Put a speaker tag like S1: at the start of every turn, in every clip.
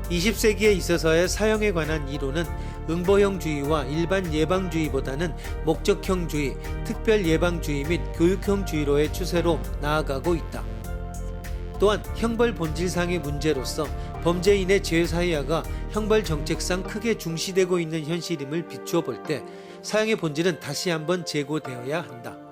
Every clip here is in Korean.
S1: 20세기에 있어서의 사형에 관한 이론은 응보형주의와 일반 예방주의보다는 목적형주의, 특별예방주의 및 교육형주의로의 추세로 나아가고 있다. 또한 형벌 본질상의 문제로서 범죄인의 재사회화가 형벌 정책상 크게 중시되고 있는 현실임을 비추어 볼 때 사형의 본질은 다시 한번 재고되어야 한다.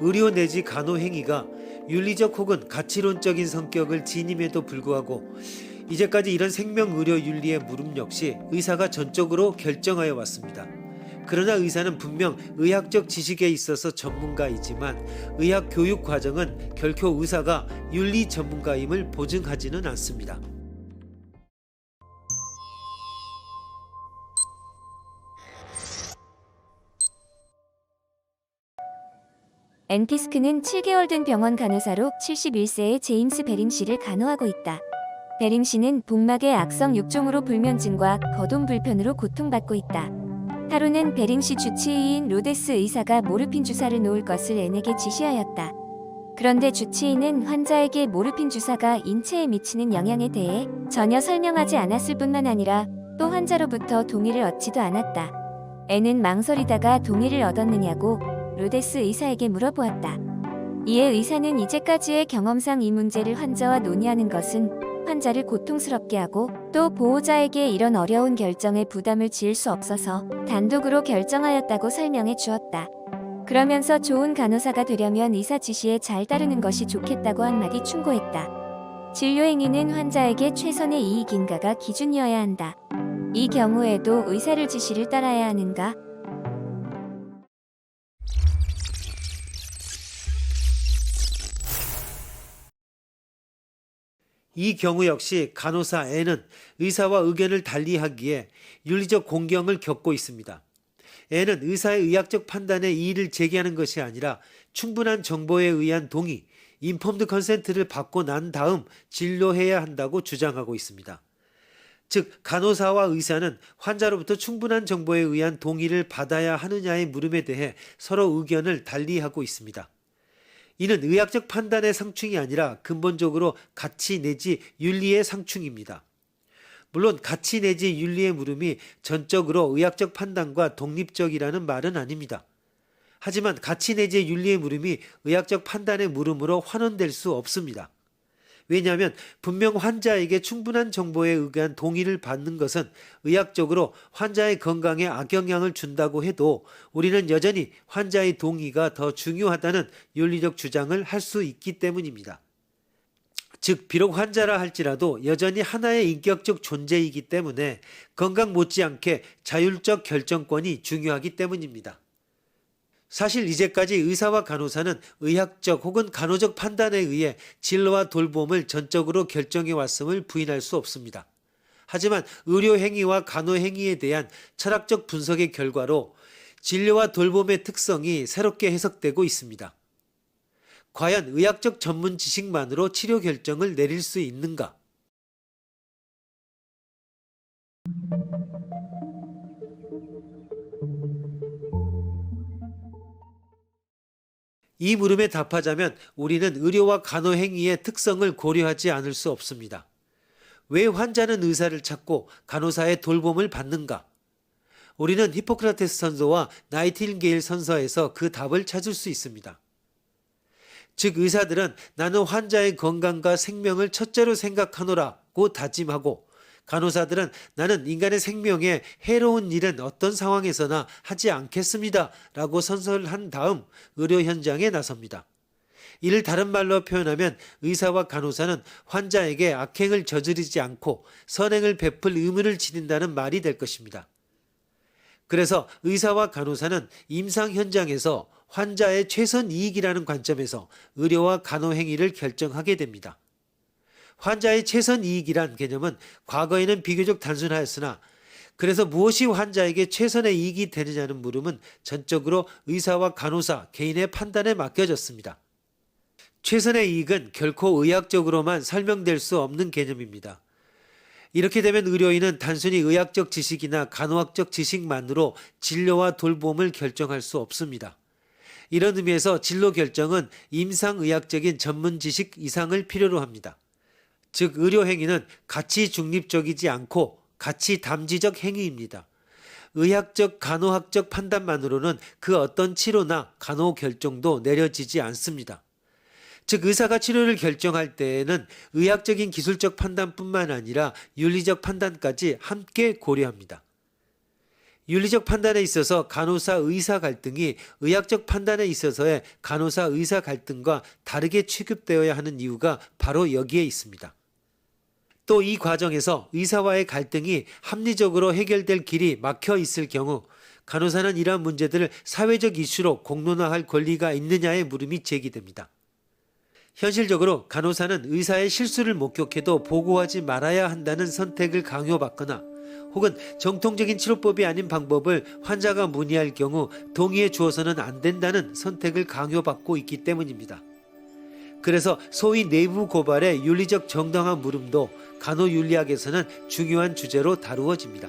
S1: 의료 내지 간호 행위가 윤리적 혹은 가치론적인 성격을 지님에도 불구하고 이제까지 이런 생명의료 윤리의 물음 역시 의사가 전적으로 결정하여 왔습니다. 그러나 의사는 분명 의학적 지식에 있어서 전문가이지만 의학 교육 과정은 결코 의사가 윤리 전문가임을 보증하지는 않습니다.
S2: 앤피스크는 7개월 된 병원 간호사로 71세의 제임스 베림 씨를 간호하고 있다. 베림 씨는 복막의 악성 육종으로 불면증과 거동 불편으로 고통받고 있다. 하루는 베림 씨 주치의인 로데스 의사가 모르핀 주사를 놓을 것을 앤에게 지시하였다. 그런데 주치의는 환자에게 모르핀 주사가 인체에 미치는 영향에 대해 전혀 설명하지 않았을 뿐만 아니라 또 환자로부터 동의를 얻지도 않았다. 앤은 망설이다가 동의를 얻었느냐고 로데스 의사에게 물어보았다. 이에 의사는 이제까지의 경험상 이 문제를 환자와 논의하는 것은 환자를 고통스럽게 하고 또 보호자에게 이런 어려운 결정에 부담을 지을 수 없어서 단독으로 결정하였다고 설명해 주었다. 그러면서 좋은 간호사가 되려면 의사 지시에 잘 따르는 것이 좋겠다고 한마디 충고했다. 진료 행위는 환자에게 최선의 이익인가가 기준이어야 한다. 이 경우에도 의사를 지시를 따라야 하는가?
S1: 이 경우 역시 간호사 N은 의사와 의견을 달리하기에 윤리적 공경을 겪고 있습니다. N은 의사의 의학적 판단에 이의를 제기하는 것이 아니라 충분한 정보에 의한 동의, 인폼드 컨센트를 받고 난 다음 진료해야 한다고 주장하고 있습니다. 즉 간호사와 의사는 환자로부터 충분한 정보에 의한 동의를 받아야 하느냐의 물음에 대해 서로 의견을 달리하고 있습니다. 이는 의학적 판단의 상충이 아니라 근본적으로 가치 내지 윤리의 상충입니다. 물론 가치 내지 윤리의 물음이 전적으로 의학적 판단과 독립적이라는 말은 아닙니다. 하지만 가치 내지 윤리의 물음이 의학적 판단의 물음으로 환원될 수 없습니다. 왜냐하면 분명 환자에게 충분한 정보에 의한 동의를 받는 것은 의학적으로 환자의 건강에 악영향을 준다고 해도 우리는 여전히 환자의 동의가 더 중요하다는 윤리적 주장을 할 수 있기 때문입니다. 즉 비록 환자라 할지라도 여전히 하나의 인격적 존재이기 때문에 건강 못지않게 자율적 결정권이 중요하기 때문입니다. 사실 이제까지 의사와 간호사는 의학적 혹은 간호적 판단에 의해 진료와 돌봄을 전적으로 결정해 왔음을 부인할 수 없습니다. 하지만 의료 행위와 간호 행위에 대한 철학적 분석의 결과로 진료와 돌봄의 특성이 새롭게 해석되고 있습니다. 과연 의학적 전문 지식만으로 치료 결정을 내릴 수 있는가? 이 물음에 답하자면 우리는 의료와 간호 행위의 특성을 고려하지 않을 수 없습니다. 왜 환자는 의사를 찾고 간호사의 돌봄을 받는가? 우리는 히포크라테스 선서와 나이팅게일 선서에서 그 답을 찾을 수 있습니다. 즉 의사들은 나는 환자의 건강과 생명을 첫째로 생각하노라고 다짐하고 간호사들은 나는 인간의 생명에 해로운 일은 어떤 상황에서나 하지 않겠습니다 라고 선서한 다음 의료 현장에 나섭니다. 이를 다른 말로 표현하면 의사와 간호사는 환자에게 악행을 저지르지 않고 선행을 베풀 의무를 지닌다는 말이 될 것입니다. 그래서 의사와 간호사는 임상 현장에서 환자의 최선 이익이라는 관점에서 의료와 간호 행위를 결정하게 됩니다. 환자의 최선 이익이란 개념은 과거에는 비교적 단순하였으나 그래서 무엇이 환자에게 최선의 이익이 되느냐는 물음은 전적으로 의사와 간호사 개인의 판단에 맡겨졌습니다. 최선의 이익은 결코 의학적으로만 설명될 수 없는 개념입니다. 이렇게 되면 의료인은 단순히 의학적 지식이나 간호학적 지식만으로 진료와 돌봄을 결정할 수 없습니다. 이런 의미에서 진로 결정은 임상의학적인 전문 지식 이상을 필요로 합니다. 즉 의료 행위는 가치 중립적이지 않고 가치 담지적 행위입니다. 의학적 간호학적 판단만으로는 그 어떤 치료나 간호 결정도 내려지지 않습니다. 즉 의사가 치료를 결정할 때에는 의학적인 기술적 판단뿐만 아니라 윤리적 판단까지 함께 고려합니다. 윤리적 판단에 있어서 간호사 의사 갈등이 의학적 판단에 있어서의 간호사 의사 갈등과 다르게 취급되어야 하는 이유가 바로 여기에 있습니다. 또 이 과정에서 의사와의 갈등이 합리적으로 해결될 길이 막혀 있을 경우 간호사는 이러한 문제들을 사회적 이슈로 공론화할 권리가 있느냐의 물음이 제기됩니다. 현실적으로 간호사는 의사의 실수를 목격해도 보고하지 말아야 한다는 선택을 강요받거나 혹은 정통적인 치료법이 아닌 방법을 환자가 문의할 경우 동의해 주어서는 안 된다는 선택을 강요받고 있기 때문입니다. 그래서 소위 내부 고발의 윤리적 정당한 물음도 간호윤리학에서는 중요한 주제로 다루어집니다.